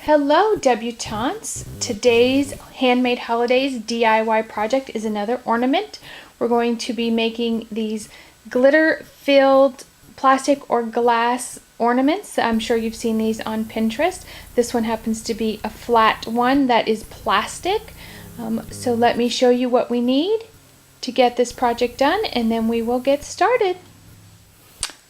Hello debutantes! Today's Handmade Holidays DIY project is another ornament. We're going to be making these glitter-filled plastic or glass ornaments. I'm sure you've seen these on Pinterest. This one happens to be a flat one that is plastic. So let me show you what we need to get this project done, and then we will get started.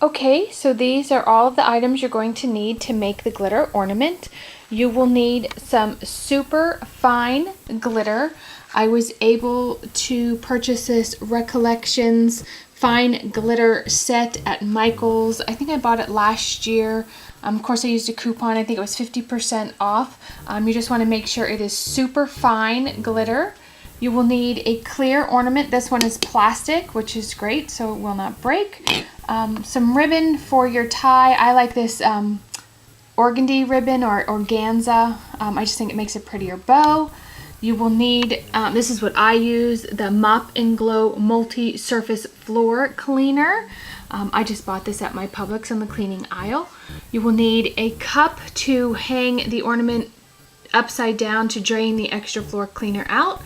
Okay, so these are all of the items you're going to need to make the glitter ornament. You will need some super fine glitter. I was able to purchase this Recollections fine glitter set at Michael's. I think I bought it last year. Of course, I used a coupon. I think it was 50% off. You just want to make sure it is super fine glitter. You will need a clear ornament. This one is plastic, which is great, so it will not break. Some ribbon for your tie. I like this organdy ribbon or organza. I just think it makes a prettier bow. You will need, this is what I use, the Mop and Glow Multi-Surface Floor Cleaner. I just bought this at my Publix on the cleaning aisle. You will need a cup to hang the ornament upside down to drain the extra floor cleaner out.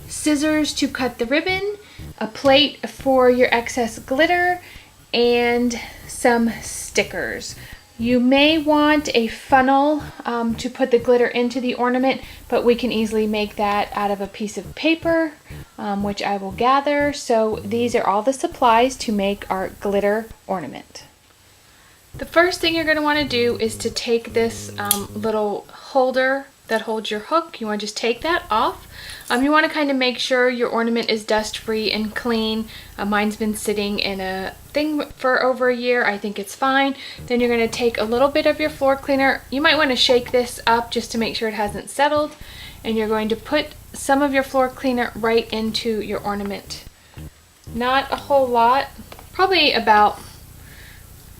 Scissors to cut the ribbon, a plate for your excess glitter, and some stickers. You may want a funnel to put the glitter into the ornament, but we can easily make that out of a piece of paper, which I will gather. So these are all the supplies to make our glitter ornament. The first thing you're going to want to do is to take this little holder that holds your hook. You want to just take that off. You want to kind of make sure your ornament is dust free and clean. Mine's been sitting in a thing for over a year. I think it's fine. Then you're going to take a little bit of your floor cleaner. You might want to shake this up just to make sure it hasn't settled. And you're going to put some of your floor cleaner right into your ornament. Not a whole lot, probably about,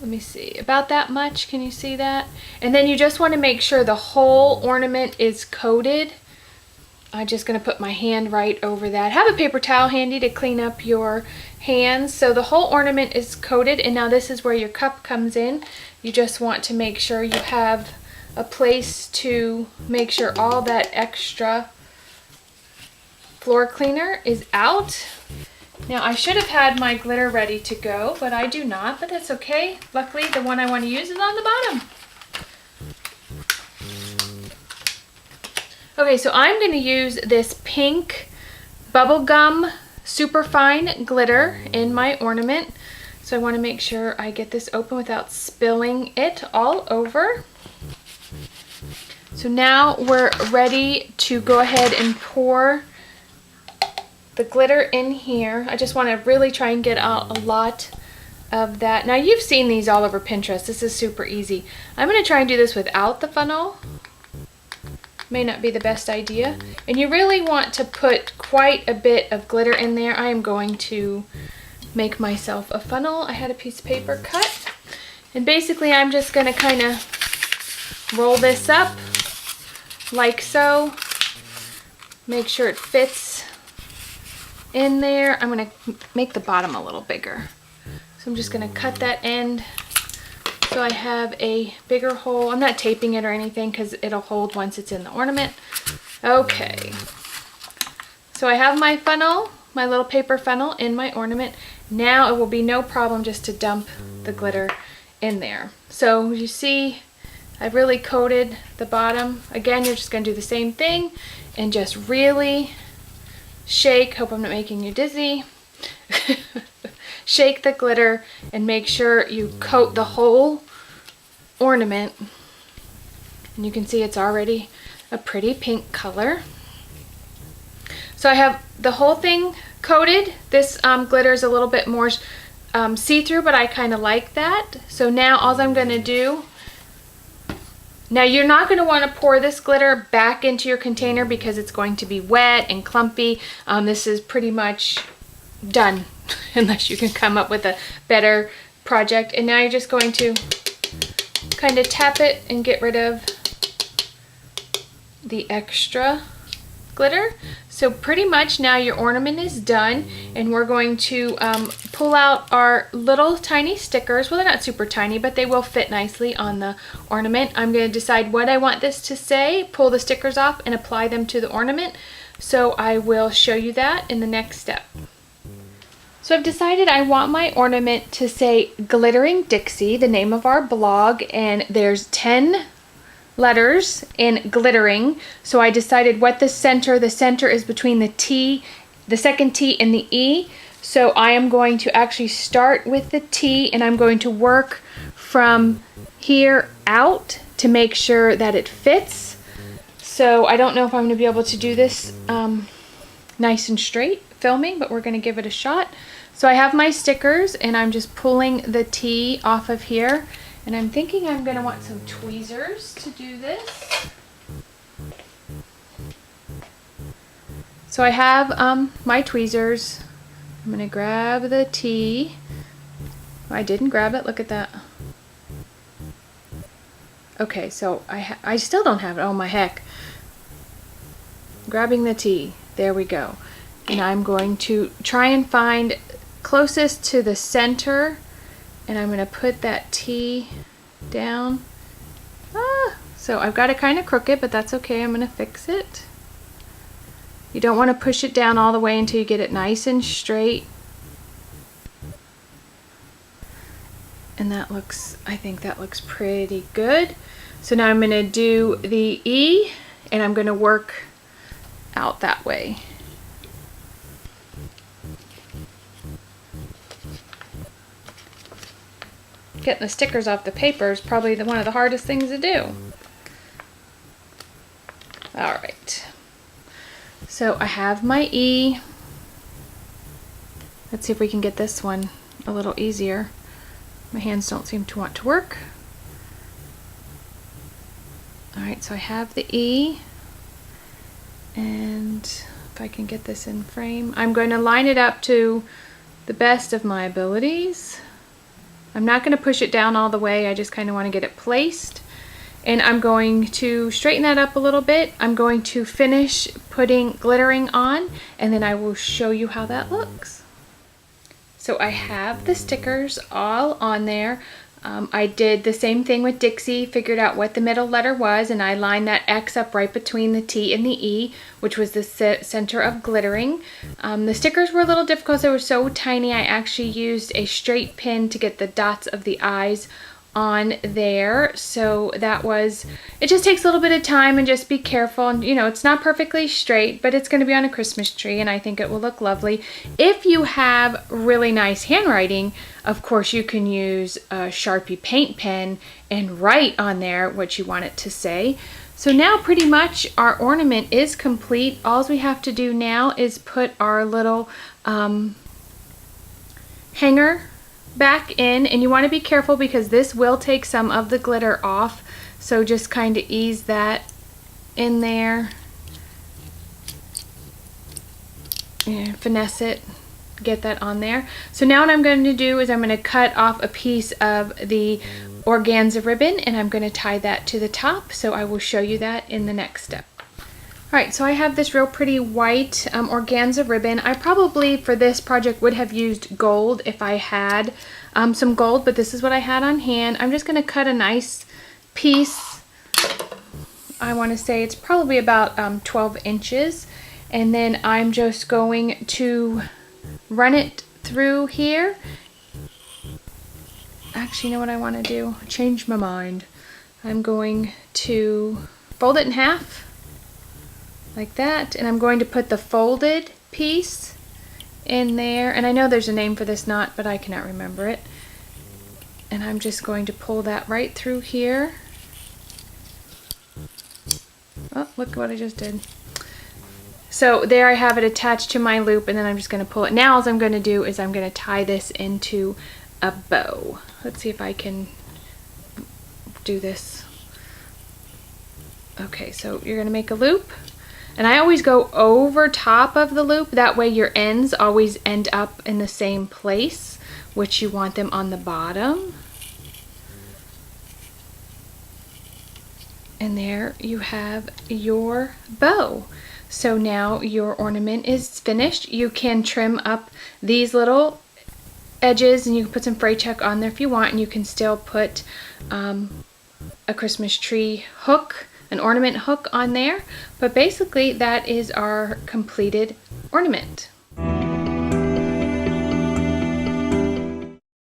let me see, about that much. Can you see that? And then you just want to make sure the whole ornament is coated. I'm just going to put my hand right over that. Have a paper towel handy to clean up your hands. So the whole ornament is coated, and now this is where your cup comes in. You just want to make sure you have a place to make sure all that extra floor cleaner is out. Now I should have had my glitter ready to go, but I do not, but that's okay. Luckily the one I want to use is on the bottom. Okay, so I'm going to use this pink bubblegum superfine glitter in my ornament. So I want to make sure I get this open without spilling it all over. So now we're ready to go ahead and pour the glitter in here. I just want to really try and get out a lot of that. Now you've seen these all over Pinterest. This is super easy. I'm going to try and do this without the funnel. May not be the best idea. And you really want to put quite a bit of glitter in there. I am going to make myself a funnel. I had a piece of paper cut. And basically I'm just going to kind of roll this up like so. Make sure it fits in there. I'm going to make the bottom a little bigger. So I'm just going to cut that end so I have a bigger hole. I'm not taping it or anything because it'll hold once it's in the ornament. Okay. So I have my funnel, my little paper funnel in my ornament. Now it will be no problem just to dump the glitter in there. So you see I've really coated the bottom. Again, you're just going to do the same thing and just really shake. Hope I'm not making you dizzy. Shake the glitter and make sure you coat the whole ornament. And you can see it's already a pretty pink color. So I have the whole thing coated. This glitter is a little bit more see-through, but I kind of like that. So now all I'm going to do, now you're not going to want to pour this glitter back into your container because it's going to be wet and clumpy. This is pretty much done unless you can come up with a better project. And now you're just going to kind of tap it and get rid of the extra glitter. So pretty much now your ornament is done, and we're going to pull out our little tiny stickers. Well, they're not super tiny, but they will fit nicely on the ornament. I'm going to decide what I want this to say, pull the stickers off, and apply them to the ornament. So I will show you that in the next step. So I've decided I want my ornament to say Glittering Dixie, the name of our blog, and there's 10 letters in glittering. So I decided what the center is between the T, the second T, and the E. So I am going to actually start with the T, and I'm going to work from here out to make sure that it fits. So I don't know if I'm going to be able to do this nice and straight filming, but we're going to give it a shot. So I have my stickers, and I'm just pulling the T off of here. And I'm thinking I'm going to want some tweezers to do this. So I have my tweezers. I'm going to grab the T. Oh, I didn't grab it. Look at that. Okay, so I still don't have it. Oh, my heck. Grabbing the T. There we go. And I'm going to try and find closest to the center. And I'm going to put that T down. So I've got it kind of crooked, but that's okay. I'm going to fix it. You don't want to push it down all the way until you get it nice and straight. And that looks, I think that looks pretty good. So now I'm going to do the E, and I'm going to work out that way. Getting the stickers off the paper is probably one of the hardest things to do. Alright, so I have my E. Let's see if we can get this one a little easier. My hands don't seem to want to work. Alright, so I have the E, and if I can get this in frame, I'm going to line it up to the best of my abilities. I'm not going to push it down all the way, I just kind of want to get it placed. And I'm going to straighten that up a little bit. I'm going to finish putting glittering on, and then I will show you how that looks. So I have the stickers all on there. I did the same thing with Dixie, figured out what the middle letter was, and I lined that X up right between the T and the E, which was the center of glittering. The stickers were a little difficult. They were so tiny. I actually used a straight pin to get the dots of the eyes on there. So that was, it just takes a little bit of time, and just be careful. And you know, it's not perfectly straight, but it's going to be on a Christmas tree, and I think it will look lovely. If you have really nice handwriting, of course you can use a Sharpie paint pen and write on there what you want it to say. So now pretty much our ornament is complete. All we have to do now is put our little hanger back in, and you want to be careful because this will take some of the glitter off, so just kind of ease that in there and finesse it, get that on there. So now what I'm going to do is I'm going to cut off a piece of the organza ribbon, and I'm going to tie that to the top, so I will show you that in the next step. Alright, so I have this real pretty white organza ribbon. I probably for this project would have used gold if I had some gold, but this is what I had on hand. I'm just going to cut a nice piece. I want to say it's probably about 12 inches, and then I'm just going to run it through here. Actually, you know what I want to do? Change my mind. I'm going to fold it in half like that, and I'm going to put the folded piece in there, and I know there's a name for this knot, but I cannot remember it. And I'm just going to pull that right through here. Oh, look what I just did. So there I have it attached to my loop, and then I'm just going to pull it. Now all I'm going to do is I'm going to tie this into a bow. Let's see if I can do this. Okay, so you're going to make a loop. And I always go over top of the loop, that way your ends always end up in the same place, which you want them on the bottom. And there you have your bow. So now your ornament is finished. You can trim up these little edges and you can put some fray check on there if you want, and you can still put a Christmas tree hook, an ornament hook on there. But basically that is our completed ornament.